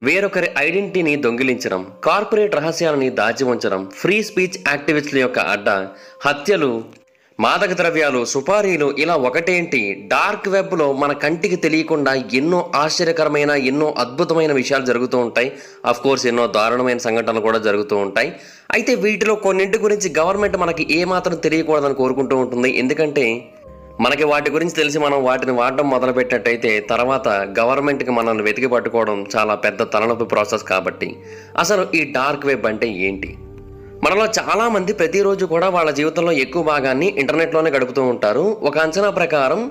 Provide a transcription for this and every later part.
వేరొకరి ఐడెంటిటీని దొంగిలించడం, కార్పొరేట్ రహస్యాలని దాచి ఉంచడం, ఫ్రీ స్పీచ్ యాక్టివిస్టుల యొక్క అడ్డ, హత్యలు, మాదక ద్రవ్యాలు, సుపారీలు, ఇలా ఒకటేంటి డార్క్ వెబ్లో మన కంటికి తెలియకుండా ఎన్నో ఆశ్చర్యకరమైన ఎన్నో అద్భుతమైన విషయాలు జరుగుతూ ఉంటాయి. అఫ్ కోర్స్ ఎన్నో దారుణమైన సంఘటనలు కూడా జరుగుతూ ఉంటాయి. అయితే వీటిలో కొన్నింటి గురించి గవర్నమెంట్ మనకి ఏమాత్రం తెలియకూడదని కోరుకుంటూ ఉంటుంది. ఎందుకంటే మనకి వాటి గురించి తెలిసి మనం వాటిని వాడడం మొదలుపెట్టినట్టయితే తర్వాత గవర్నమెంట్కి మనల్ని వెతికి పట్టుకోవడం చాలా పెద్ద తలనొప్పి ప్రాసెస్. కాబట్టి అసలు ఈ డార్క్ వెబ్ అంటే ఏంటి? మనలో చాలామంది ప్రతిరోజు కూడా వాళ్ళ జీవితంలో ఎక్కువ భాగాన్ని ఇంటర్నెట్లోనే గడుపుతూ ఉంటారు. ఒక అంచనా ప్రకారం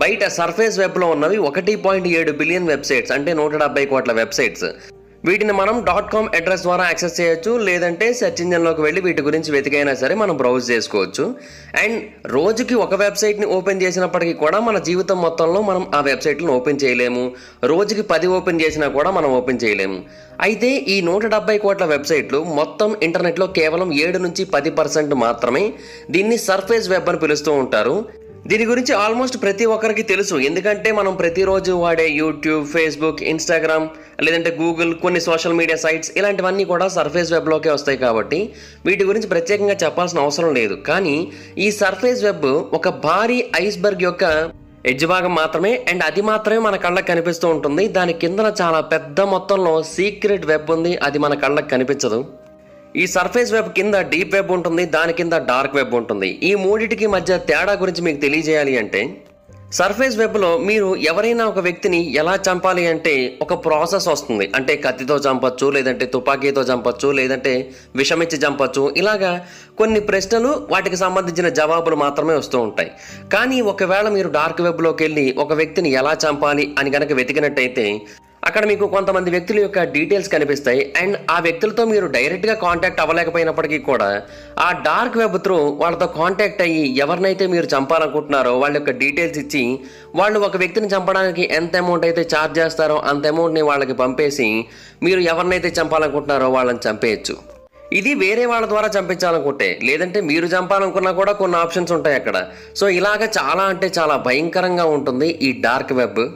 బయట సర్ఫేస్ వెబ్లో ఉన్నవి 1.7 బిలియన్ వెబ్సైట్స్, అంటే 170 కోట్ల వెబ్సైట్స్. వీటిని మనం .com అడ్రస్ ద్వారా యాక్సెస్ చేయొచ్చు, లేదంటే సెర్చ్ ఇంజన్లోకి వెళ్ళి వీటి గురించి వెతికైనా సరే మనం బ్రౌజ్ చేసుకోవచ్చు. అండ్ రోజుకి ఒక వెబ్సైట్ని ఓపెన్ చేసినప్పటికీ కూడా మన జీవితం మొత్తంలో మనం ఆ వెబ్సైట్లను ఓపెన్ చేయలేము. రోజుకి 10 ఓపెన్ చేసినా కూడా మనం ఓపెన్ చేయలేము. అయితే ఈ 170 కోట్ల వెబ్సైట్లు మొత్తం ఇంటర్నెట్లో కేవలం 7 నుంచి 10% మాత్రమే దీన్ని సర్ఫేస్ వెబ్ అని పిలుస్తూ ఉంటారు. దీని గురించి ఆల్మోస్ట్ ప్రతి ఒక్కరికి తెలుసు. ఎందుకంటే మనం ప్రతిరోజు వాడే యూట్యూబ్, ఫేస్బుక్, ఇన్స్టాగ్రామ్, లేదంటే గూగుల్, కొన్ని సోషల్ మీడియా సైట్స్ ఇలాంటివన్నీ కూడా సర్ఫేస్ వెబ్లోకే వస్తాయి. కాబట్టి వీటి గురించి ప్రత్యేకంగా చెప్పాల్సిన అవసరం లేదు. కానీ ఈ సర్ఫేస్ వెబ్ ఒక భారీ ఐస్బర్గ్ యొక్క ఎడ్జ్ భాగం మాత్రమే. అండ్ అది మాత్రమే మన కళ్ళకు కనిపిస్తూ ఉంటుంది. దాని కిందన చాలా పెద్ద మొత్తంలో సీక్రెట్ వెబ్ ఉంది, అది మన కళ్ళకు కనిపించదు. ఈ సర్ఫేస్ వెబ్ కింద డీప్ వెబ్ ఉంటుంది, దాని కింద డార్క్ వెబ్ ఉంటుంది. ఈ మూడిటికి మధ్య తేడా గురించి మీకు తెలియజేయాలి అంటే, సర్ఫేస్ వెబ్లో మీరు ఎవరైనా ఒక వ్యక్తిని ఎలా చంపాలి అంటే ఒక ప్రాసెస్ వస్తుంది. అంటే కత్తితో చంపచ్చు, లేదంటే తుపాకీతో చంపచ్చు, లేదంటే విషమిచ్చి చంపచ్చు. ఇలాగా కొన్ని ప్రశ్నలు, వాటికి సంబంధించిన జవాబులు మాత్రమే వస్తూ ఉంటాయి. కానీ ఒకవేళ మీరు డార్క్ వెబ్లోకి వెళ్ళి ఒక వ్యక్తిని ఎలా చంపాలి అని కనుక వెతికినట్టయితే అక్కడ మీకు కొంతమంది వ్యక్తుల యొక్క డీటెయిల్స్ కనిపిస్తాయి. అండ్ ఆ వ్యక్తులతో మీరు డైరెక్ట్గా కాంటాక్ట్ అవ్వలేకపోయినప్పటికీ కూడా ఆ డార్క్ వెబ్ త్రూ వాళ్ళతో కాంటాక్ట్ అయ్యి ఎవరినైతే మీరు చంపాలనుకుంటున్నారో వాళ్ళ యొక్క డీటెయిల్స్ ఇచ్చి వాళ్ళు ఒక వ్యక్తిని చంపడానికి ఎంత అమౌంట్ అయితే ఛార్జ్ చేస్తారో అంత అమౌంట్ని వాళ్ళకి పంపేసి మీరు ఎవరినైతే చంపాలనుకుంటున్నారో వాళ్ళని చంపేయచ్చు. ఇది వేరే వాళ్ళ ద్వారా చంపించాలనుకుంటే, లేదంటే మీరు చంపాలనుకున్నా కూడా కొన్ని ఆప్షన్స్ ఉంటాయి అక్కడ. సో ఇలాగ చాలా అంటే చాలా భయంకరంగా ఉంటుంది ఈ డార్క్ వెబ్.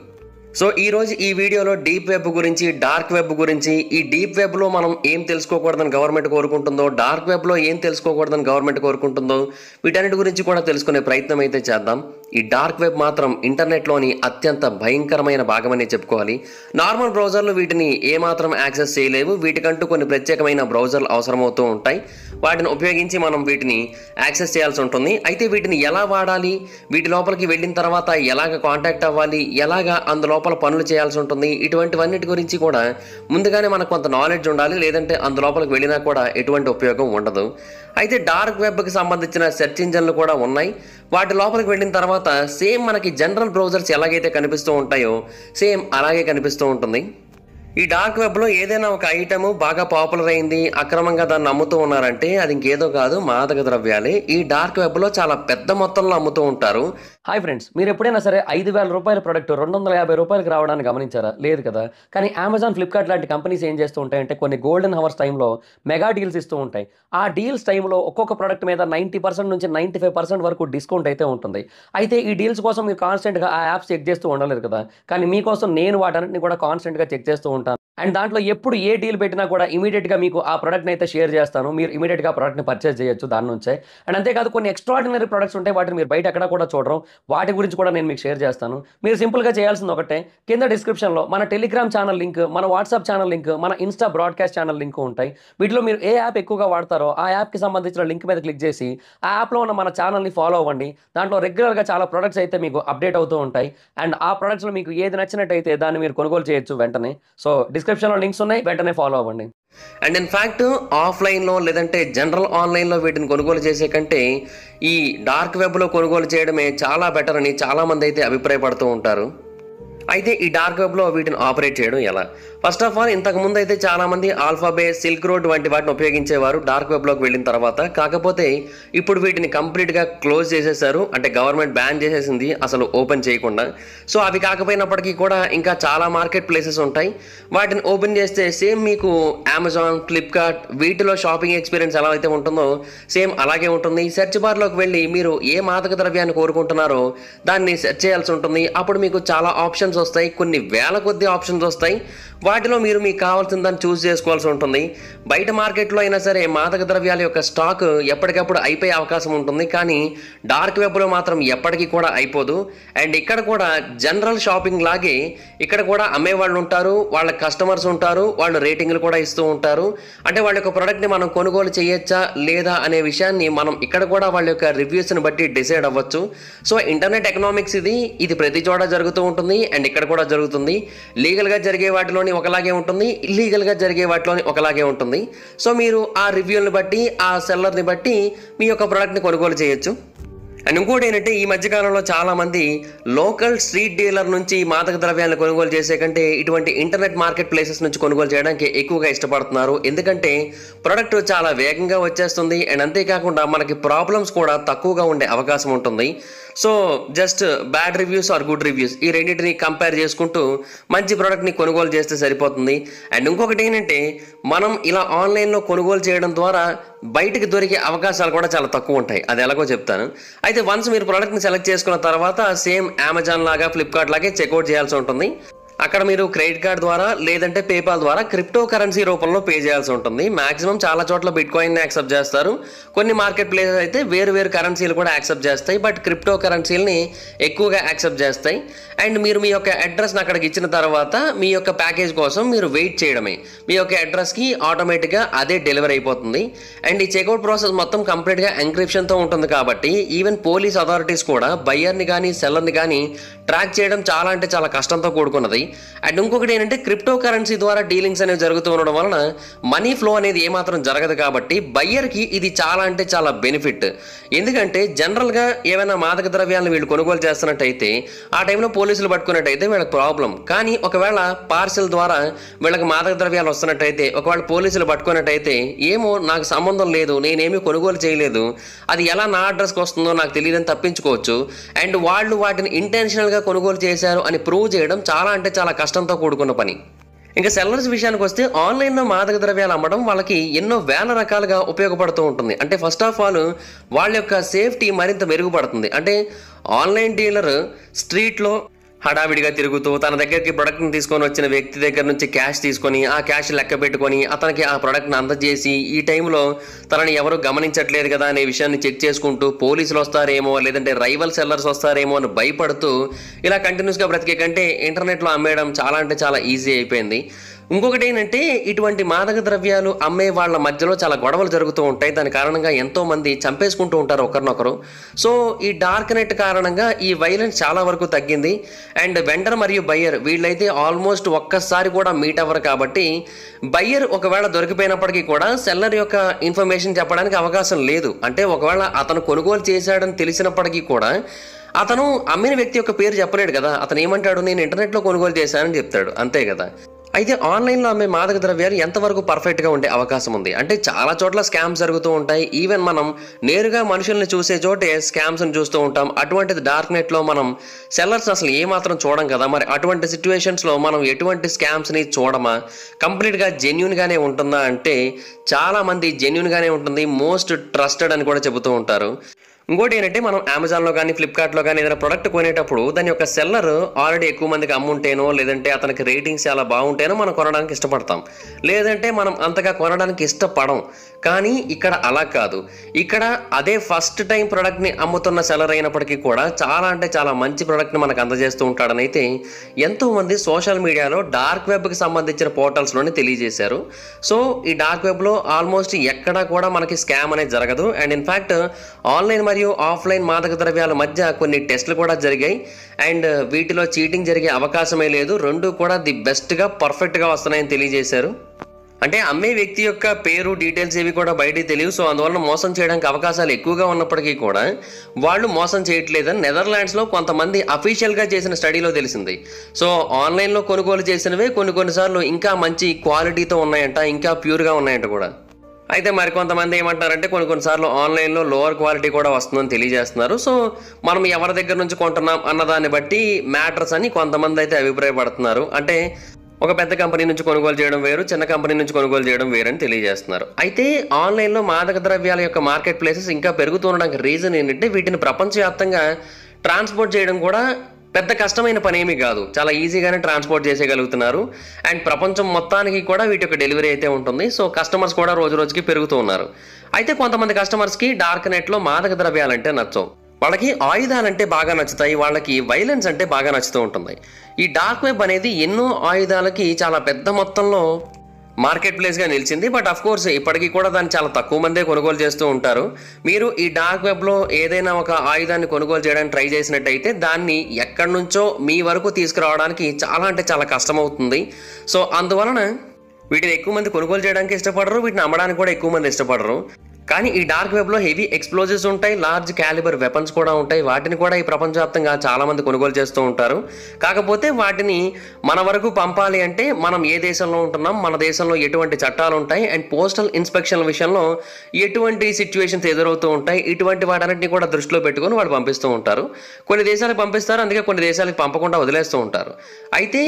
సో ఈరోజు ఈ వీడియోలో డీప్ వెబ్ గురించి, డార్క్ వెబ్ గురించి, ఈ డీప్ వెబ్లో మనం ఏం తెలుసుకోకూడదని గవర్నమెంట్ కోరుకుంటుందో, డార్క్ వెబ్లో ఏం తెలుసుకోకూడదని గవర్నమెంట్ కోరుకుంటుందో, వీటన్నిటి గురించి కూడా తెలుసుకునే ప్రయత్నం అయితే చేద్దాం. ఈ డార్క్ వెబ్ మాత్రం ఇంటర్నెట్లోని అత్యంత భయంకరమైన భాగమని చెప్పుకోవాలి. నార్మల్ బ్రౌజర్లు వీటిని ఏమాత్రం యాక్సెస్ చేయలేవు. వీటికంటూ కొన్ని ప్రత్యేకమైన బ్రౌజర్లు అవసరమవుతూ ఉంటాయి. వాటిని ఉపయోగించి మనం వీటిని యాక్సెస్ చేయాల్సి ఉంటుంది. అయితే వీటిని ఎలా వాడాలి, వీటి లోపలికి వెళ్ళిన తర్వాత ఎలాగ కాంటాక్ట్ అవ్వాలి, ఎలాగ అందులోపల పనులు చేయాల్సి ఉంటుంది, ఇటువంటివన్నిటి గురించి కూడా ముందుగానే మనకు కొంత నాలెడ్జ్ ఉండాలి. లేదంటే అందులోపలికి వెళ్ళినా కూడా ఎటువంటి ఉపయోగం ఉండదు. అయితే డార్క్ వెబ్కి సంబంధించిన సెర్చ్ ఇంజన్లు కూడా ఉన్నాయి. వాటి లోపలికి వెళ్ళిన తర్వాత సేమ్ మనకి జనరల్ బ్రౌజర్స్ ఎలాగైతే కనిపిస్తూ ఉంటాయో సేమ్ అలాగే కనిపిస్తూ ఉంటుంది. ఈ డార్క్ వెబ్లో ఏదైనా ఒక ఐటమ్ బాగా పాపులర్ అయింది, అక్రమంగా దాన్ని అమ్ముతూ ఉన్నారంటే అది ఇంకేదో కాదు, మాదక ద్రవ్యాలే. ఈ డార్క్ వెబ్లో చాలా పెద్ద మొత్తంలో అమ్ముతూ ఉంటారు. హాయ్ ఫ్రెండ్స్, మీరు ఎప్పుడైనా సరే 5,000 రూపాయల ప్రోడక్ట్ 250 రూపాయలకి రావడానికి గమనించారా? లేదు కదా. కానీ అమెజాన్, ఫ్లిప్కార్ట్ లాంటి కంపెనీస్ ఏం చేస్తూ ఉంటాయంటే కొన్ని గోల్డెన్ హవర్స్ టైంలో మెగా డీల్స్ ఇస్తూ ఉంటాయి. ఆ డీల్స్ టైంలో ఒక్కొక్క ప్రోడక్ట్ మీద 90% నుంచి 95% వరకు డిస్కౌంట్ అయితే ఉంటుంది. అయితే ఈ డీల్స్ కోసం మీరు కాన్స్టెంట్గా ఆ యాప్స్ చెక్ చేస్తూ ఉండలేదు కదా. కానీ మీకోసం నేను వాటన్నిటిని కూడా కాన్స్టెంట్గా చెక్ చేస్తూ ఉంటాను. అండ్ దాంట్లో ఎప్పుడు ఏ డీల్ పెట్టినా కూడా ఇమీడియట్గా మీకు ఆ ప్రోడక్ట్ని అయితే షేర్ చేస్తాను. మీరు ఇమీడియట్గా ఆ ప్రోడక్ట్ని పర్చేస్ చేయొచ్చు దాని నుంచే. అండ్ అంతేకాదు కొన్ని ఎక్స్ట్రాడినరీ ప్రొడక్ట్స్ ఉంటాయి, వాటిని మీరు బయట ఎక్కడ కూడా చూడరు. వాటి గురించి కూడా నేను మీకు షేర్ చేస్తాను. మీరు సింపుల్గా చేయాల్సింది ఒకటే, కింద డిస్క్రిప్షన్లో మన టెలిగ్రామ్ ఛానల్ లింక్, మన వాట్సాప్ ఛానల్ లింక్, మన ఇన్స్టా బ్రాడ్కాస్ట్ ఛానల్ లింక్ ఉంటాయి. వీటిలో మీరు ఏ యాప్ ఎక్కువగా వాడతారో ఆ యాప్కి సంబంధించిన లింక్ మీద క్లిక్ చేసి ఆ యాప్లో ఉన్న మన ఛానల్ని ఫాలో అవ్వండి. దాంట్లో రెగ్యులర్గా చాలా ప్రొడక్ట్స్ అయితే మీకు అప్డేట్ అవుతూ ఉంటాయి. అండ్ ఆ ప్రొడక్ట్స్లో మీకు ఏది నచ్చినట్టయితే దాన్ని మీరు కొనుగోలు చేయొచ్చు వెంటనే. సో డిస్క్రిప్షన్లో లింక్స్ ఉన్నాయి, వెంటనే ఫాలో అవ్వండి. అండ్ ఇన్ఫ్యాక్ట్ ఆఫ్లైన్లో లేదంటే జనరల్ ఆన్లైన్లో వీటిని కొనుగోలు చేసే కంటే ఈ డార్క్ వెబ్లో కొనుగోలు చేయడమే చాలా బెటర్ అని చాలామంది అయితే అభిప్రాయపడుతూ ఉంటారు. అయితే ఈ డార్క్ వెబ్లో వీటిని ఆపరేట్ చేయడం ఎలా? ఫస్ట్ ఆఫ్ ఆల్ ఇంతకుముందు అయితే చాలామంది ఆల్ఫాబేట్, సిల్క్ రోడ్ వంటి వాటిని ఉపయోగించేవారు డార్క్ వెబ్లోకి వెళ్ళిన తర్వాత. కాకపోతే ఇప్పుడు వీటిని కంప్లీట్గా క్లోజ్ చేసేసారు. అంటే గవర్నమెంట్ బ్యాన్ చేసేసింది అసలు ఓపెన్ చేయకుండా. సో అవి కాకపోయినప్పటికీ కూడా ఇంకా చాలా మార్కెట్ ప్లేసెస్ ఉంటాయి. వాటిని ఓపెన్ చేస్తే సేమ్ మీకు అమెజాన్, ఫ్లిప్కార్ట్ వీటిలో షాపింగ్ ఎక్స్పీరియన్స్ ఎలా అయితే ఉంటుందో సేమ్ అలాగే ఉంటుంది. సెర్చ్ బార్లోకి వెళ్ళి మీరు ఏ మాదక ద్రవ్యాన్ని కోరుకుంటున్నారో దాన్ని సెర్చ్ చేయాల్సి ఉంటుంది. అప్పుడు మీకు చాలా ఆప్షన్స్ వస్తాయి, కొన్ని వేల కొద్ది ఆప్షన్స్ వస్తాయి. వాటిలో మీరు మీకు కావాల్సిన దాన్ని చూస్ చేసుకోవాల్సి ఉంటుంది. బయట మార్కెట్లో అయినా సరే మాదక ద్రవ్యాల యొక్క స్టాక్ ఎప్పటికప్పుడు అయిపోయే అవకాశం ఉంటుంది, కానీ డార్క్ వెబ్లో మాత్రం ఎప్పటికీ కూడా అయిపోదు. అండ్ ఇక్కడ కూడా జనరల్ షాపింగ్ లాగే ఇక్కడ కూడా అమ్మేవాళ్ళు ఉంటారు, వాళ్ళ కస్టమర్స్ ఉంటారు, వాళ్ళు రేటింగ్లు కూడా ఇస్తూ ఉంటారు. అంటే వాళ్ళ యొక్క ప్రోడక్ట్ని మనం కొనుగోలు చేయొచ్చా లేదా అనే విషయాన్ని మనం ఇక్కడ కూడా వాళ్ళ యొక్క రివ్యూస్ని బట్టి డిసైడ్ అవ్వచ్చు. సో ఇంటర్నెట్ ఎకనామిక్స్ ఇది ప్రతి చోట జరుగుతూ ఉంటుంది అండ్ ఇక్కడ కూడా జరుగుతుంది. లీగల్గా జరిగే వాటిలోని ఒకలాగే ఉంటుంది, ఇల్లీగల్గా జరిగే వాటిలోని ఒకలాగే ఉంటుంది. సో మీరు ఆ రివ్యూలను బట్టి ఆ సెల్లర్ని బట్టి మీ యొక్క ప్రోడక్ట్ని కొనుగోలు చేయొచ్చు. అండ్ ఇంకోటి ఏంటంటే ఈ మధ్యకాలంలో చాలామంది లోకల్ స్ట్రీట్ డీలర్ నుంచి మాదక ద్రవ్యాలను కొనుగోలు చేసే కంటే ఇటువంటి ఇంటర్నెట్ మార్కెట్ ప్లేసెస్ నుంచి కొనుగోలు చేయడానికి ఎక్కువగా ఇష్టపడుతున్నారు. ఎందుకంటే ప్రోడక్ట్ చాలా వేగంగా వచ్చేస్తుంది అండ్ అంతేకాకుండా మనకి ప్రాబ్లమ్స్ కూడా తక్కువగా ఉండే అవకాశం ఉంటుంది. So just bad reviews or good reviews ఈ రెండింటిని కంపేర్ చేసుకుంటూ మంచి ప్రోడక్ట్ని కొనుగోలు చేస్తే సరిపోతుంది. అండ్ ఇంకొకటి ఏంటంటే మనం ఇలా ఆన్లైన్లో కొనుగోలు చేయడం ద్వారా బయటకు దొరికే అవకాశాలు కూడా చాలా తక్కువ ఉంటాయి. అది ఎలాగో చెప్తాను. అయితే వన్స్ మీరు ప్రోడక్ట్ని సెలెక్ట్ చేసుకున్న తర్వాత సేమ్ అమెజాన్ లాగా ఫ్లిప్కార్ట్ లాగే చెక్అవుట్ చేయాల్సి ఉంటుంది. అక్కడ మీరు క్రెడిట్ కార్డ్ ద్వారా లేదంటే పేపాల్ ద్వారా క్రిప్టో కరెన్సీ రూపంలో పే చేయాల్సి ఉంటుంది. మాక్సిమం చాలా చోట్ల బిట్ కాయిన్ యాక్సెప్ట్ చేస్తారు, కొన్ని మార్కెట్ ప్లేసెస్ అయితే వేరు కరెన్సీలు కూడా యాక్సెప్ట్ చేస్తాయి, బట్ క్రిప్టో కరెన్సీలని ఎక్కువగా యాక్సెప్ట్ చేస్తాయి. అండ్ మీరు మీ యొక్క అడ్రస్ని అక్కడికి ఇచ్చిన తర్వాత మీ యొక్క ప్యాకేజ్ కోసం మీరు వెయిట్ చేయడమే. మీ యొక్క అడ్రస్కి ఆటోమేటిక్గా అదే డెలివరీ అయిపోతుంది. అండ్ ఈ చెక్అవుట్ ప్రాసెస్ మొత్తం కంప్లీట్గా ఎంక్రిప్షన్తో ఉంటుంది కాబట్టి ఈవెన్ పోలీస్ అథారిటీస్ కూడా బయ్యర్ని కానీ సెల్లర్ని కానీ ట్రాక్ చేయడం చాలా అంటే చాలా కష్టంతో కూడుకున్నది. అండ్ ఇంకొకటి ఏంటంటే క్రిప్టో కరెన్సీ ద్వారా డీలింగ్స్ అనేవి జరుగుతూ ఉండడం వలన మనీ ఫ్లో అనేది ఏమాత్రం జరగదు కాబట్టి బయ్యర్కి ఇది చాలా అంటే చాలా బెనిఫిట్. ఎందుకంటే జనరల్గా ఏమైనా మాదక ద్రవ్యాలను వీళ్ళు కొనుగోలు చేస్తున్నట్టయితే ఆ టైంలో పోలీసులు పట్టుకున్నట్టయితే వీళ్ళకి ప్రాబ్లం. కానీ ఒకవేళ పార్సెల్ ద్వారా వీళ్ళకి మాదక ద్రవ్యాలు వస్తున్నట్టయితే ఒకవేళ పోలీసులు పట్టుకున్నట్టయితే ఏమో నాకు సంబంధం లేదు, నేనేమీ కొనుగోలు చేయలేదు, అది ఎలా నా అడ్రస్కి వస్తుందో నాకు తెలియదని తప్పించుకోవచ్చు. అండ్ వాళ్ళు వాటిని ఇంటెన్షనల్గా కొనుగోలు చేశారు అని ప్రూవ్ చేయడం చాలా అంటే చాలా కష్టంతో కూడుకున్న పని. ఇంకా సెల్లర్స్ విషయానికి వస్తే ఆన్లైన్లో మాదక ద్రవ్యాలు అమ్మడం వాళ్ళకి ఎన్నో వేల రకాలుగా ఉపయోగపడుతూ ఉంటుంది. అంటే ఫస్ట్ ఆఫ్ ఆల్ వాళ్ళ యొక్క సేఫ్టీ మరింత మెరుగుపడుతుంది. అంటే ఆన్లైన్ డీలర్ స్ట్రీట్లో హడావిడిగా తిరుగుతూ తన దగ్గరికి ప్రొడక్ట్ని తీసుకొని వచ్చిన వ్యక్తి దగ్గర నుంచి క్యాష్ తీసుకొని ఆ క్యాష్ లెక్క పెట్టుకొని అతనికి ఆ ప్రొడక్ట్ని అందజేసి ఈ టైంలో తనని ఎవరు గమనించట్లేదు కదా అనే విషయాన్ని చెక్ చేసుకుంటూ పోలీసులు వస్తారేమో లేదంటే రైవల్ సెల్లర్స్ వస్తారేమో అని భయపడుతూ ఇలా కంటిన్యూస్గా బ్రతికే కంటే ఇంటర్నెట్లో అమ్మేయడం చాలా అంటే చాలా ఈజీ అయిపోయింది. ఇంకొకటి ఏంటంటే ఇటువంటి మాదక ద్రవ్యాలు అమ్మే వాళ్ళ మధ్యలో చాలా గొడవలు జరుగుతూ ఉంటాయి. దాని కారణంగా ఎంతోమంది చంపేసుకుంటూ ఉంటారు ఒకరినొకరు. సో ఈ డార్క్ నెట్ కారణంగా ఈ వైలెన్స్ చాలా వరకు తగ్గింది. అండ్ వెండర్ మరియు బయ్యర్ వీళ్ళైతే ఆల్మోస్ట్ ఒక్కసారి కూడా మీట్ అవ్వరు కాబట్టి బయ్యర్ ఒకవేళ దొరికిపోయినప్పటికీ కూడా సెల్లర్ యొక్క ఇన్ఫర్మేషన్ చెప్పడానికి అవకాశం లేదు. అంటే ఒకవేళ అతను కొనుగోలు చేశాడని తెలిసినప్పటికీ కూడా అతను అమ్మిన వ్యక్తి యొక్క పేరు చెప్పలేడు కదా. అతను ఏమంటాడు, నేను ఇంటర్నెట్లో కొనుగోలు చేశానని చెప్తాడు, అంతే కదా. అయితే ఆన్లైన్లో అమ్మే మాదక ద్రవ్యాలు ఎంతవరకు పర్ఫెక్ట్గా ఉండే అవకాశం ఉంది అంటే చాలా చోట్ల స్కామ్స్ జరుగుతూ ఉంటాయి. ఈవెన్ మనం నేరుగా మనుషుల్ని చూసే చోటే స్కామ్స్ని చూస్తూ ఉంటాం. అటువంటిది డార్క్ నెట్లో మనం సెల్లర్స్ అసలు ఏమాత్రం చూడం కదా. మరి అటువంటి సిచ్యువేషన్స్లో మనం ఎటువంటి స్కామ్స్ని చూడమా, కంప్లీట్గా జెన్యూన్గానే ఉంటుందా అంటే చాలామంది జెన్యూన్గానే ఉంటుంది, మోస్ట్ ట్రస్టెడ్ అని కూడా చెబుతూ ఉంటారు. ఇంకోటి ఏంటంటే మనం అమెజాన్లో కానీ ఫ్లిప్కార్ట్లో కానీ ఏదైనా ప్రొడక్ట్ కొనేటప్పుడు దాని యొక్క సెల్లర్ ఆల్రెడీ ఎక్కువ మందికి అమ్ముంటేనో లేదంటే అతనికి రేటింగ్స్ చాలా బాగుంటేనో మనం కొనడానికి ఇష్టపడతాం, లేదంటే మనం అంతగా కొనడానికి ఇష్టపడం. కానీ ఇక్కడ అలా కాదు. ఇక్కడ అదే ఫస్ట్ టైం ప్రోడక్ట్ని అమ్ముతున్న సెల్లర్ అయినప్పటికీ కూడా చాలా అంటే చాలా మంచి ప్రోడక్ట్ని మనకు అందజేస్తూ ఉంటాడని అయితే ఎంతోమంది సోషల్ మీడియాలో డార్క్ వెబ్కి సంబంధించిన పోర్టల్స్లోనే తెలియజేశారు. సో ఈ డార్క్ వెబ్లో ఆల్మోస్ట్ ఎక్కడా కూడా మనకి స్కామ్ అనేది జరగదు. అండ్ ఇన్ఫ్యాక్ట్ ఆన్లైన్ మరియు ఆఫ్లైన్ మాదక ద్రవ్యాల మధ్య కొన్ని టెస్టులు కూడా జరిగాయి. అండ్ వీటిలో చీటింగ్ జరిగే అవకాశమే లేదు. రెండు కూడా ది బెస్ట్గా పర్ఫెక్ట్గా వస్తున్నాయని తెలియజేశారు. అంటే అమ్మే వ్యక్తి యొక్క పేరు డీటెయిల్స్ ఏవి కూడా బయటికి తెలియవు. సో అందువల్ల మోసం చేయడానికి అవకాశాలు ఎక్కువగా ఉన్నప్పటికీ కూడా వాళ్ళు మోసం చేయట్లేదని నెదర్లాండ్స్లో కొంతమంది అఫీషియల్గా చేసిన స్టడీలో తెలిసింది. సో ఆన్లైన్లో కొనుగోలు చేసినవే కొన్నిసార్లు ఇంకా మంచి క్వాలిటీతో ఉన్నాయంట, ఇంకా ప్యూర్గా ఉన్నాయంట కూడా. అయితే మరికొంతమంది ఏమంటారంటే కొన్నిసార్లు ఆన్లైన్లో లోవర్ క్వాలిటీ కూడా వస్తుందని తెలియజేస్తున్నారు. సో మనం ఎవరి దగ్గర నుంచి కొంటున్నాం అన్నదాన్ని బట్టి మ్యాటర్స్ అని కొంతమంది అయితే అభిప్రాయపడుతున్నారు. అంటే ఒక పెద్ద కంపెనీ నుంచి కొనుగోలు చేయడం వేరు, చిన్న కంపెనీ నుంచి కొనుగోలు చేయడం వేరని తెలియజేస్తున్నారు. అయితే ఆన్లైన్లో మాదక ద్రవ్యాల యొక్క మార్కెట్ ప్లేసెస్ ఇంకా పెరుగుతుండడానికి రీజన్ ఏంటంటే వీటిని ప్రపంచవ్యాప్తంగా ట్రాన్స్పోర్ట్ చేయడం కూడా పెద్ద కష్టమైన పని ఏమీ కాదు, చాలా ఈజీగానే ట్రాన్స్పోర్ట్ చేసేయగలుగుతున్నారు. అండ్ ప్రపంచం మొత్తానికి కూడా వీటి యొక్క డెలివరీ అయితే ఉంటుంది. సో కస్టమర్స్ కూడా రోజు రోజుకి పెరుగుతూ ఉన్నారు. అయితే కొంతమంది కస్టమర్స్కి డార్క్ నెట్లో మాదక ద్రవ్యాలంటే నచ్చవు, వాళ్ళకి ఆయుధాలంటే బాగా నచ్చుతాయి, వాళ్ళకి వైలెన్స్ అంటే బాగా నచ్చుతూ ఉంటుంది. ఈ డార్క్ వెబ్ అనేది ఎన్నో ఆయుధాలకి చాలా పెద్ద మొత్తంలో మార్కెట్ ప్లేస్గా నిలిచింది. బట్ అఫ్ కోర్స్ ఇప్పటికీ కూడా దాన్ని చాలా తక్కువ మందే కొనుగోలు చేస్తూ ఉంటారు. మీరు ఈ డార్క్ వెబ్లో ఏదైనా ఒక ఆయుధాన్ని కొనుగోలు చేయడానికి ట్రై చేసినట్టయితే దాన్ని ఎక్కడి నుంచో మీ వరకు తీసుకురావడానికి చాలా అంటే చాలా కష్టమవుతుంది. సో అందువలన వీటిని ఎక్కువ మంది కొనుగోలు చేయడానికి ఇష్టపడరు, వీటిని అమ్మడానికి కూడా ఎక్కువ మంది ఇష్టపడరు. కానీ ఈ డార్క్ వెబ్లో హెవీ ఎక్స్ప్లోజివ్స్ ఉంటాయి, లార్జ్ క్యాలిబర్ వెపన్స్ కూడా ఉంటాయి. వాటిని కూడా ఈ ప్రపంచవ్యాప్తంగా చాలామంది కొనుగోలు చేస్తూ ఉంటారు. కాకపోతే వాటిని మన వరకు పంపాలి అంటే మనం ఏ దేశంలో ఉంటున్నాం, మన దేశంలో ఎటువంటి చట్టాలు ఉంటాయి, అండ్ పోస్టల్ ఇన్స్పెక్షన్ల విషయంలో ఎటువంటి సిచ్యువేషన్స్ ఎదురవుతూ ఉంటాయి, ఇటువంటి వాటన్నిటిని కూడా దృష్టిలో పెట్టుకొని వాళ్ళు పంపిస్తూ ఉంటారు. కొన్ని దేశాలకు పంపిస్తారు, అందుకే కొన్ని దేశాలకు పంపకుండా వదిలేస్తూ ఉంటారు. అయితే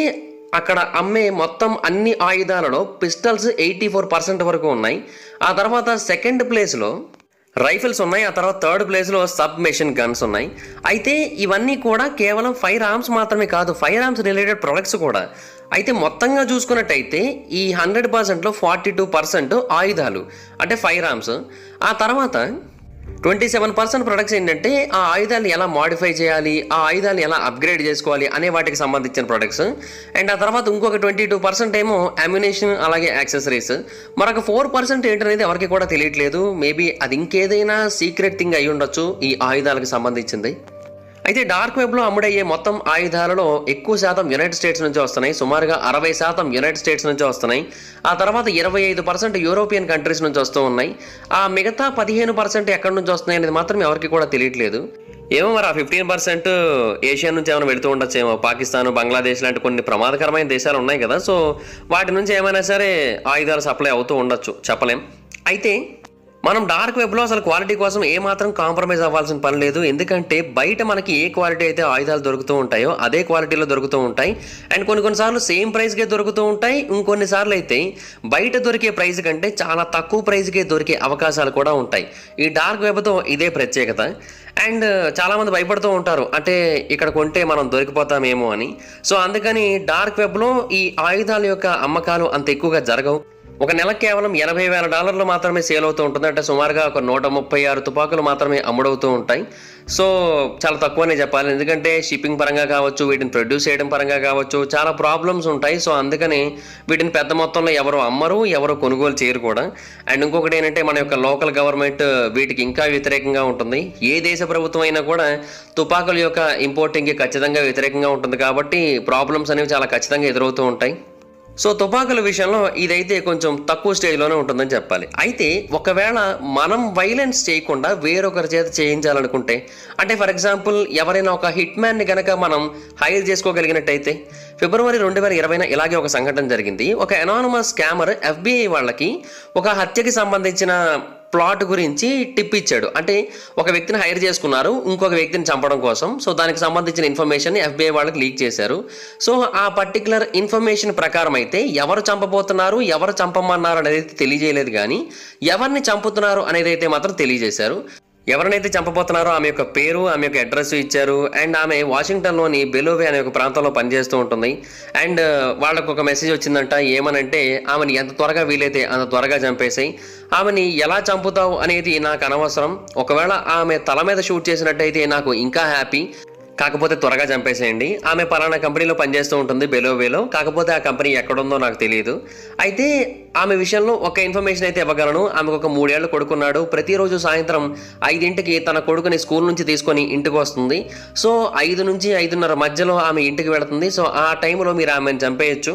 అక్కడ అమ్మే మొత్తం అన్ని ఆయుధాలలో పిస్టల్స్ 84% వరకు ఉన్నాయి. ఆ తర్వాత సెకండ్ ప్లేస్లో రైఫిల్స్ ఉన్నాయి. ఆ తర్వాత థర్డ్ ప్లేస్లో సబ్ మెషిన్ గన్స్ ఉన్నాయి. అయితే ఇవన్నీ కూడా కేవలం ఫైర్ ఆర్మ్స్ మాత్రమే కాదు, ఫైర్ ఆర్మ్స్ రిలేటెడ్ ప్రొడక్ట్స్ కూడా. అయితే మొత్తంగా చూసుకున్నట్టయితే ఈ 100%లో 42% ఆయుధాలు అంటే ఫైర్ ఆర్మ్స్. ఆ తర్వాత 27% ప్రొడక్ట్స్ ఏంటంటే ఆ ఆయుధాలు ఎలా మాడిఫై చేయాలి, ఆ ఆయుధాలు ఎలా అప్గ్రేడ్ చేసుకోవాలి అనే వాటికి సంబంధించిన ప్రొడక్ట్స్. అండ్ ఆ తర్వాత ఇంకొక 22% ఏమో అమ్యునేషన్ అలాగే యాక్సెసరీస్. మరొక 4% ఏంటనేది ఎవరికి కూడా తెలియట్లేదు. మేబీ అది ఇంకేదైనా సీక్రెట్ థింగ్ అయి ఉండొచ్చు ఈ ఆయుధాలకు సంబంధించింది. అయితే డార్క్ వెబ్లో అమ్ముడయ్యే మొత్తం ఆయుధాలలో ఎక్కువ శాతం యునైటెడ్ స్టేట్స్ నుంచి వస్తున్నాయి, సుమారుగా 60% యునైటెడ్ స్టేట్స్ నుంచి వస్తున్నాయి. ఆ తర్వాత 25% యూరోపియన్ కంట్రీస్ నుంచి వస్తూ ఉన్నాయి. ఆ మిగతా 15% ఎక్కడి నుంచి వస్తున్నాయి అనేది మాత్రం ఎవరికి కూడా తెలియట్లేదు. ఏమో మరి ఆ 15% ఏషియా నుంచి ఏమైనా వెళుతూ ఉండొచ్చేమో, పాకిస్తాన్, బంగ్లాదేశ్ లాంటి కొన్ని ప్రమాదకరమైన దేశాలు ఉన్నాయి కదా, సో వాటి నుంచి ఏమైనా సరే ఆయుధాలు సప్లై అవుతూ ఉండొచ్చు, చెప్పలేం. అయితే మనం డార్క్ వెబ్లో అసలు క్వాలిటీ కోసం ఏమాత్రం కాంప్రమైజ్ అవ్వాల్సిన పని లేదు. ఎందుకంటే బయట మనకి ఏ క్వాలిటీ అయితే ఆయుధాలు దొరుకుతూ ఉంటాయో అదే క్వాలిటీలో దొరుకుతూ ఉంటాయి. అండ్ కొన్నిసార్లు సేమ్ ప్రైస్కే దొరుకుతూ ఉంటాయి. ఇంకొన్నిసార్లు అయితే బయట దొరికే ప్రైస్ కంటే చాలా తక్కువ ప్రైస్కే దొరికే అవకాశాలు కూడా ఉంటాయి. ఈ డార్క్ వెబ్తో ఇదే ప్రత్యేకత. అండ్ చాలామంది భయపడుతూ ఉంటారు, అంటే ఇక్కడ కొంటే మనం దొరికిపోతామేమో అని. సో అందుకని డార్క్ వెబ్లో ఈ ఆయుధాల యొక్క అమ్మకాలు అంత ఎక్కువగా జరగవు. ఒక నెలకు కేవలం $80,000 మాత్రమే సేల్ అవుతూ ఉంటుంది. అంటే సుమారుగా ఒక 136 తుపాకులు మాత్రమే అమ్ముడవుతూ ఉంటాయి. సో చాలా తక్కువనే చెప్పాలి, ఎందుకంటే షిప్పింగ్ పరంగా కావచ్చు, వీటిని ప్రొడ్యూస్ చేయడం పరంగా కావచ్చు, చాలా ప్రాబ్లమ్స్ ఉంటాయి. సో అందుకని వీటిని పెద్ద మొత్తంలో ఎవరు అమ్మరు, ఎవరు కొనుగోలు చేయరు కూడా. అండ్ ఇంకొకటి ఏంటంటే మన యొక్క లోకల్ గవర్నమెంట్ వీటికి ఇంకా వ్యతిరేకంగా ఉంటుంది. ఏ దేశ ప్రభుత్వం అయినా కూడా తుపాకుల యొక్క ఇంపోర్టింగ్కి ఖచ్చితంగా వ్యతిరేకంగా ఉంటుంది. కాబట్టి ప్రాబ్లమ్స్ అనేవి చాలా ఖచ్చితంగా ఎదురవుతూ ఉంటాయి. సో తుపాకుల విషయంలో ఇదైతే కొంచెం తక్కువ స్టేజ్లోనే ఉంటుందని చెప్పాలి. అయితే ఒకవేళ మనం వైలెన్స్ చేయకుండా వేరొకరి చేత చేయించాలనుకుంటే, అంటే ఫర్ ఎగ్జాంపుల్ ఎవరైనా ఒక హిట్ మ్యాన్ని కనుక మనం హైర్ చేసుకోగలిగినట్టయితే, ఫిబ్రవరి 2020 ఇలాగే ఒక సంఘటన జరిగింది. ఒక అనానమస్ స్కామర్ FBI వాళ్ళకి ఒక హత్యకి సంబంధించిన ప్లాట్ గురించి టిప్ ఇచ్చాడు. అంటే ఒక వ్యక్తిని హైర్ చేసుకున్నారు ఇంకొక వ్యక్తిని చంపడం కోసం. సో దానికి సంబంధించిన ఇన్ఫర్మేషన్ FBI వాళ్ళకి లీక్ చేశారు. సో ఆ పర్టికులర్ ఇన్ఫర్మేషన్ ప్రకారం అయితే ఎవరు చంపబోతున్నారు, ఎవరు చంపమన్నారు అనేది తెలియజేయలేదు, కానీ ఎవరిని చంపుతున్నారు అనేది అయితే మాత్రం తెలియజేశారు. ఎవరినైతే చంపబోతున్నారో ఆమె యొక్క పేరు, ఆమె యొక్క అడ్రస్ ఇచ్చారు. అండ్ ఆమె వాషింగ్టన్లోని బెలోవే అనే ఒక ప్రాంతంలో పనిచేస్తూ ఉంటుంది. అండ్ వాళ్ళకు ఒక మెసేజ్ వచ్చిందంట, ఏమనంటే ఆమెని ఎంత త్వరగా వీలైతే అంత త్వరగా చంపేసాయి, ఆమెని ఎలా చంపుతావు అనేది నాకు అనవసరం, ఒకవేళ ఆమె తల మీద షూట్ చేసినట్టయితే నాకు ఇంకా హ్యాపీ, కాకపోతే త్వరగా చంపేసేయండి. ఆమె పలానా కంపెనీలో పనిచేస్తూ ఉంటుంది బెలోవేలో, కాకపోతే ఆ కంపెనీ ఎక్కడుందో నాకు తెలియదు. అయితే ఆమె విషయంలో ఒక ఇన్ఫర్మేషన్ అయితే ఇవ్వగలను. ఆమెకు ఒక 3 ఏళ్ళు కొడుకున్నాడు. ప్రతిరోజు సాయంత్రం 5ంటికి తన కొడుకుని స్కూల్ నుంచి తీసుకొని ఇంటికి వస్తుంది. సో 5 నుంచి 5:30 మధ్యలో ఆమె ఇంటికి వెళుతుంది. సో ఆ టైంలో మీరు ఆమెను చంపేయచ్చు.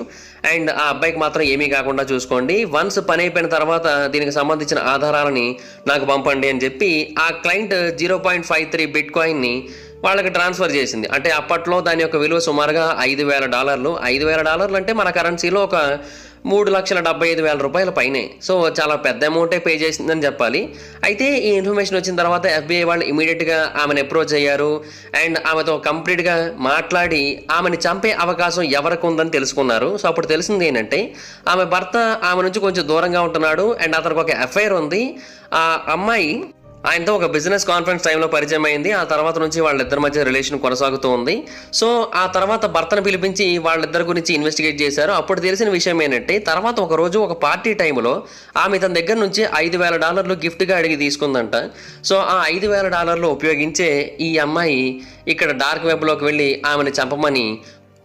అండ్ ఆ అబ్బాయికి మాత్రం ఏమీ కాకుండా చూసుకోండి. వన్స్ పని అయిపోయిన తర్వాత దీనికి సంబంధించిన ఆధారాలని నాకు పంపండి అని చెప్పి ఆ క్లయింట్ 0.53 బిట్ కాయిన్ని వాళ్ళకి ట్రాన్స్ఫర్ చేసింది. అంటే అప్పట్లో దాని యొక్క విలువ సుమారుగా $5,000. $5,000 అంటే మన కరెన్సీలో ఒక $3,75,000 పైనే. సో చాలా పెద్ద అమౌంటే పే చేసిందని చెప్పాలి. అయితే ఈ ఇన్ఫర్మేషన్ వచ్చిన తర్వాత FBI వాళ్ళు ఇమీడియట్గా ఆమెను అప్రోచ్ అయ్యారు. అండ్ ఆమెతో కంప్లీట్గా మాట్లాడి ఆమెను చంపే అవకాశం ఎవరికి ఉందని తెలుసుకున్నారు. సో అప్పుడు తెలిసింది ఏంటంటే ఆమె భర్త ఆమె నుంచి కొంచెం దూరంగా ఉంటున్నాడు. అండ్ అతనికి ఒక ఎఫ్ఐఆర్ ఉంది. ఆ అమ్మాయి ఆయనతో ఒక బిజినెస్ కాన్ఫరెన్స్ టైంలో పరిచయం అయింది. ఆ తర్వాత నుంచి వాళ్ళిద్దరి మధ్య రిలేషన్ కొనసాగుతూ ఉంది. సో ఆ తర్వాత భర్తను పిలిపించి వాళ్ళిద్దరి గురించి ఇన్వెస్టిగేట్ చేశారు. అప్పుడు తెలిసిన విషయం ఏంటంటే తర్వాత ఒక రోజు ఒక పార్టీ టైంలో ఆమె తన దగ్గర నుంచి $5,000 గిఫ్ట్గా అడిగి తీసుకుందంట. సో ఆ $5,000 ఉపయోగించే ఈ అమ్మాయి ఇక్కడ డార్క్ వెబ్లోకి వెళ్ళి ఆమెను చంపమని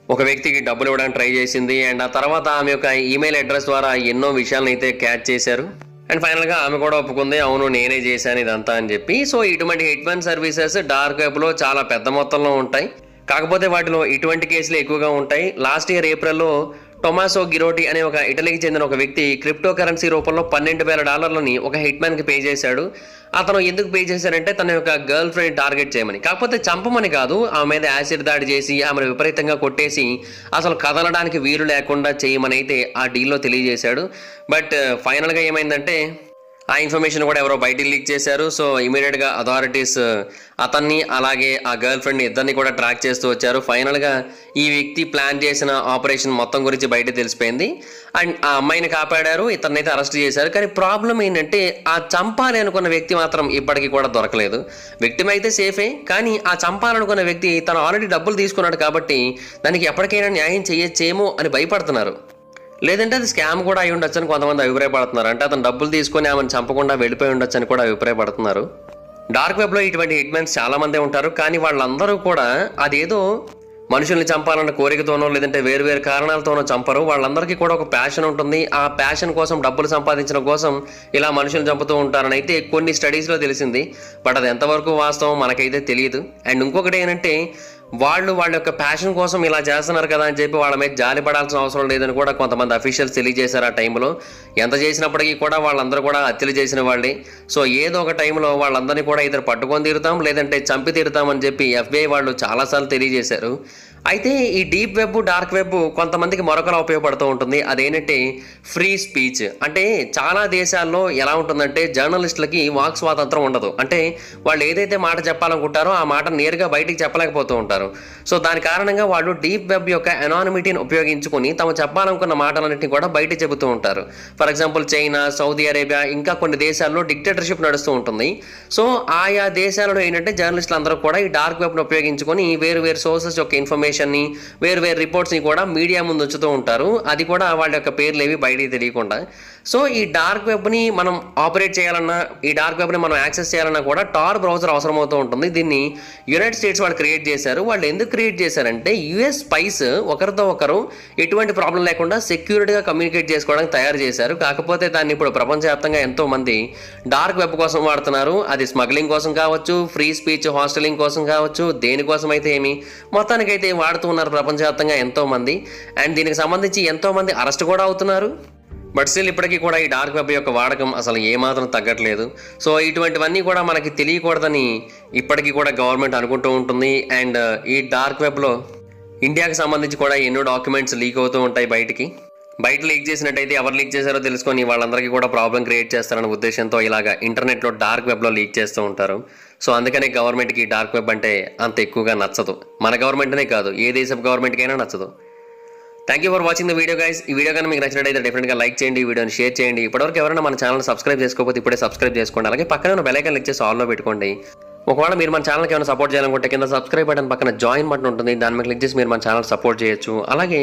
ఒక వ్యక్తికి డబ్బులు ఇవ్వడానికి ట్రై చేసింది. అండ్ ఆ తర్వాత ఆమె యొక్క ఈమెయిల్ అడ్రస్ ద్వారా ఎన్నో విషయాలను అయితే క్యాచ్ చేశారు. అండ్ ఫైనల్గా ఆమె కూడా ఒప్పుకుంది, అవును నేనే చేశాను ఇదంతా అని చెప్పి. సో ఇటువంటి హిట్మెన్ సర్వీసెస్ డార్క్ వెబ్లో చాలా పెద్ద మొత్తంలో ఉంటాయి. కాకపోతే వాటిలో ఇటువంటి కేసులు ఎక్కువగా ఉంటాయి. లాస్ట్ ఇయర్ ఏప్రిల్లో టొమాసో గిరోటి అనే ఒక ఇటలీకి చెందిన ఒక వ్యక్తి క్రిప్టో కరెన్సీ రూపంలో $12,000 ఒక హిట్మ్యాన్కి పే చేశాడు. అతను ఎందుకు పే చేశారంటే తన యొక్క గర్ల్ ఫ్రెండ్ టార్గెట్ చేయమని, కాకపోతే చంపమని కాదు, ఆమె మీద యాసిడ్ దాడి చేసి ఆమెను విపరీతంగా కొట్టేసి అసలు కదలడానికి వీలు లేకుండా చేయమని అయితే ఆ డీల్లో తెలియజేశాడు. బట్ ఫైనల్గా ఏమైందంటే ఆ ఇన్ఫర్మేషన్ కూడా ఎవరో బయటికి లీక్ చేశారు. సో ఇమీడియట్గా అథారిటీస్ అతన్ని అలాగే ఆ గర్ల్ ఫ్రెండ్ని ఇద్దరిని కూడా ట్రాక్ చేస్తూ వచ్చారు. ఫైనల్గా ఈ వ్యక్తి ప్లాన్ చేసిన ఆపరేషన్ మొత్తం గురించి బయట తెలిసిపోయింది. అండ్ ఆ అమ్మాయిని కాపాడారు, ఇతన్నైతే అరెస్ట్ చేశారు. కానీ ప్రాబ్లం ఏంటంటే ఆ చంపాలి అనుకున్న వ్యక్తి మాత్రం ఇప్పటికీ కూడా దొరకలేదు. విక్టిమ్ అయితే సేఫే, కానీ ఆ చంపాలనుకున్న వ్యక్తి తను ఆల్రెడీ డబ్బులు తీసుకున్నాడు కాబట్టి దానికి ఎప్పటికైనా న్యాయం చేయొచ్చేమో అని భయపడుతున్నారు. లేదంటే అది స్కామ్ కూడా అయి ఉండొచ్చు అని కొంతమంది అభిప్రాయపడుతున్నారు. అంటే అతను డబ్బులు తీసుకొని ఆమెను చంపకుండా వెళ్ళిపోయి ఉండొచ్చు అని కూడా అభిప్రాయపడుతున్నారు. డార్క్ వెబ్లో ఇటువంటి హిట్మెన్స్ చాలా మందే ఉంటారు. కానీ వాళ్ళందరూ కూడా అదేదో మనుషుల్ని చంపాలన్న కోరికతోనో లేదంటే వేరు కారణాలతోనో చంపరు. వాళ్ళందరికీ కూడా ఒక ప్యాషన్ ఉంటుంది. ఆ ప్యాషన్ కోసం డబ్బులు సంపాదించడం కోసం ఇలా మనుషులు చంపుతూ ఉంటారని అయితే కొన్ని స్టడీస్లో తెలిసింది. బట్ అది ఎంతవరకు వాస్తవం మనకైతే తెలియదు. అండ్ ఇంకొకటి ఏంటంటే వాళ్ళ యొక్క ప్యాషన్ కోసం ఇలా చేస్తున్నారు కదా అని చెప్పి వాళ్ళ మీద జాలి పడాల్సిన అవసరం లేదని కూడా కొంతమంది అఫీషియల్స్ తెలియజేశారు. ఆ టైంలో ఎంత చేసినప్పటికీ కూడా వాళ్ళందరూ కూడా హత్యలు చేసిన వాళ్ళే. సో ఏదో ఒక టైంలో వాళ్ళందరినీ కూడా ఇద్దరు పట్టుకొని తీరుతాం లేదంటే చంపి తీరుతామని చెప్పి FBI వాళ్ళు చాలాసార్లు తెలియజేశారు. అయితే ఈ డీప్ వెబ్ డార్క్ వెబ్ కొంతమందికి మరొకలా ఉపయోగపడుతూ ఉంటుంది. అదేంటంటే ఫ్రీ స్పీచ్. అంటే చాలా దేశాల్లో ఎలా ఉంటుందంటే జర్నలిస్టులకి వాక్ స్వాతంత్రం ఉండదు. అంటే వాళ్ళు ఏదైతే మాట చెప్పాలనుకుంటారో ఆ మాట నేరుగా బయటికి చెప్పలేకపోతూ ఉంటారు. సో దాని కారణంగా వాళ్ళు డీప్ వెబ్ యొక్క అనానిమిటీని ఉపయోగించుకొని తమ చెప్పాలనుకున్న మాటలన్నింటినీ కూడా బయట చెబుతూ ఉంటారు. For example China, Saudi Arabia, ఇంకా కొన్ని దేశాల్లో డిక్టేటర్షిప్ నడుస్తూ ఉంటుంది. సో ఆయా దేశాలలో ఏంటంటే జర్నలిస్టులు అందరూ కూడా ఈ డార్క్ వెబ్ను ఉపయోగించుకొని వేరు సోర్సెస్ యొక్క ఇన్ఫర్మేషన్ని వేరు రిపోర్ట్స్ని కూడా మీడియా ముందు ఉంచుతూ ఉంటారు. అది కూడా వాళ్ళ యొక్క పేర్లు ఏవి బయటికి తెలియకుండా. సో ఈ డార్క్ వెబ్ని మనం ఆపరేట్ చేయాలన్నా, ఈ డార్క్ వెబ్ని మనం యాక్సెస్ చేయాలన్నా కూడా టార్ బ్రౌజర్ అవసరమవుతూ ఉంటుంది. దీన్ని యునైటెడ్ స్టేట్స్ వాళ్ళు క్రియేట్ చేశారు. వాళ్ళు ఎందుకు క్రియేట్ చేశారంటే US స్పైస్ ఒకరితో ఒకరు ఎటువంటి ప్రాబ్లం లేకుండా సెక్యూరిటీగా కమ్యూనికేట్ చేసుకోవడానికి తయారు చేశారు. కాకపోతే దాన్ని ఇప్పుడు ప్రపంచవ్యాప్తంగా ఎంతో మంది డార్క్ వెబ్ కోసం వాడుతున్నారు. అది స్మగ్లింగ్ కోసం కావచ్చు, ఫ్రీ స్పీచ్ హాస్టలింగ్ కోసం కావచ్చు, దేనికోసం అయితే ఏమి మొత్తానికైతే వాడుతూ ఉన్నారు ప్రపంచవ్యాప్తంగా ఎంతో మంది. అండ్ దీనికి సంబంధించి ఎంతో మంది అరెస్ట్ కూడా అవుతున్నారు. బట్ స్టిల్ ఇప్పటికీ కూడా ఈ డార్క్ వెబ్ యొక్క వాడకం అసలు ఏమాత్రం తగ్గట్లేదు. సో ఇటువంటివన్నీ కూడా మనకి తెలియకూడదని ఇప్పటికీ కూడా గవర్నమెంట్ అనుకుంటూ ఉంటుంది. అండ్ ఈ డార్క్ వెబ్లో ఇండియాకి సంబంధించి కూడా ఎన్నో డాక్యుమెంట్స్ లీక్ అవుతూ ఉంటాయి బయట లీక్ చేసినట్టయితే ఎవరు లీక్ చేశారో తెలుసుకొని వాళ్ళందరికీ కూడా ప్రాబ్లం క్రియేట్ చేస్తారనే ఉద్దేశంతో ఇలాగా ఇంటర్నెట్లో డార్క్ వెబ్లో లీక్ చేస్తూ ఉంటారు. సో అందుకనే గవర్నమెంట్కి డార్క్ వెబ్ అంటే అంత ఎక్కువగా నచ్చదు. మన గవర్నమెంట్నే కాదు, ఏ దేశపు గవర్నమెంట్కైనా నచ్చదు. Thank you for watching the video guys. ఈ వీడియో కానీ మీకు నచ్చినట్టయితే డెఫినెట్గా లైక్ చేయండి, ఈ వీడియోని షేర్ చేయండి. ఇప్పటివరకు ఎవరైనా మన ఛానల్ సబ్స్క్రైబ్ చేసుకోకపోతే ఇప్పుడే సబ్స్క్రైబ్ చేసుకోండి. అలాగే పక్కన ఉన్న బెల్ ఐకాన్ క్లిక్ చేసి ఆల్లో పెట్టుకోండి. ఒకవేళ మీరు మన ఛానల్కి ఏమైనా సపోర్ట్ చేయాలనుకుంటే కింద సబ్స్క్రైబ్ బటన్ పక్కన జాయిన్ బటన్ ఉంటుంది, దాని మీద క్లిక్ చేసి మీరు మన ఛానల్ సపోర్ట్ చేయొచ్చు. అలాగే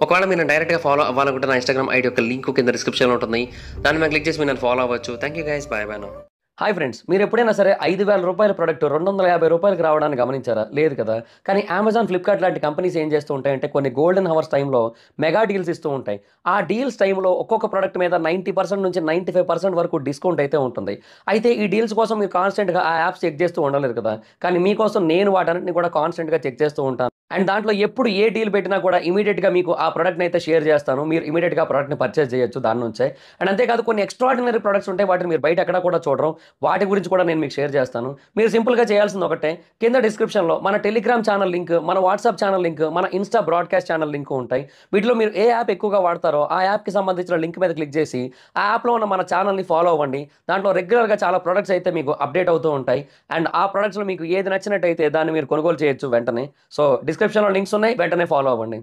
ఒకవేళ మీరు డైరెక్ట్గా ఫాలో అవ్వాలనుకుంటే నా ఇన్స్టాగ్రామ్ ఐడి యొక్క లింక్ కింద డిస్క్రిప్షన్లో ఉంటుంది, దాని మీద క్లిక్ చేసి మీరు నన్ను ఫాలో అవ్వచ్చు. Thank you guys, bye bye. Hi friends, మీరు ఎప్పుడైనా సరే $5,000 ప్రోడక్ట్ $250 రావడానికి గమనించారా? లేదు కదా. కానీ అమెజాన్, ఫ్లిప్కార్ట్ లాంటి కంపెనీస్ ఏం చేస్తూ ఉంటాయంటే కొన్ని గోల్డెన్ హవర్స్ టైంలో మెగా డీల్స్ ఇస్తూ ఉంటాయి. ఆ డీల్స్ టైంలో ఒక్కొక్క ప్రోడక్ట్ మీద 90% నుంచి 95% వరకు డిస్కౌంట్ అయితే ఉంటుంది. అయితే ఈ డీల్స్ కోసం మీరు కాన్స్టెంట్గా ఆ యాప్స్ చెక్ చేస్తూ ఉండలేదు కదా. కానీ మీకోసం నేను వాటన్నిటిని కూడా కాన్స్టెంట్గా చెక్ చేస్తూ ఉంటాను. అండ్ దాంట్లో ఎప్పుడు ఏ డీల్ పెట్టినా కూడా ఇమీడియట్గా మీకు ఆ ప్రోడక్ట్ని అయితే షేర్ చేస్తాను. మీరు ఇమీడియట్గా ఆ ప్రోడక్ట్ని పర్చేస్ చేయొచ్చు దాని నుంచే. అండ్ అంతేకాదు కొన్ని ఎక్స్ట్రాడినరీ ప్రొడక్ట్స్ ఉంటాయి, వాటిని మీరు బయట ఎక్కడ కూడా చూడరు. వాటి గురించి కూడా నేను మీకు షేర్ చేస్తాను. మీరు సింపుల్గా చేయాల్సింది ఒకటే, కింద డిస్క్రిప్షన్లో మన టెలిగ్రామ్ ఛానల్ లింక్, మన వాట్సాప్ ఛానల్ లింక్, మన ఇన్స్టా బ్రాడ్కాస్ట్ ఛానల్ లింక్ ఉంటాయి. వీటిలో మీరు ఏ యాప్ ఎక్కువగా వాడతారో ఆ యాప్కి సంబంధించిన లింక్ మీద క్లిక్ చేసి ఆ యాప్లో ఉన్న మన ఛానల్ని ఫాలో అవ్వండి. దాంట్లో రెగ్యులర్గా చాలా ప్రొడక్ట్స్ అయితే మీకు అప్డేట్ అవుతూ ఉంటాయి. అండ్ ఆ ప్రొడక్ట్స్లో మీకు ఏది నచ్చినట్టయితే దాన్ని మీరు కొనుగోలు చేయొచ్చు వెంటనే. సో డిస్క్రిప్షన్లో లింక్స్ ఉన్నాయి, వెంటనే ఫాలో అవ్వండి.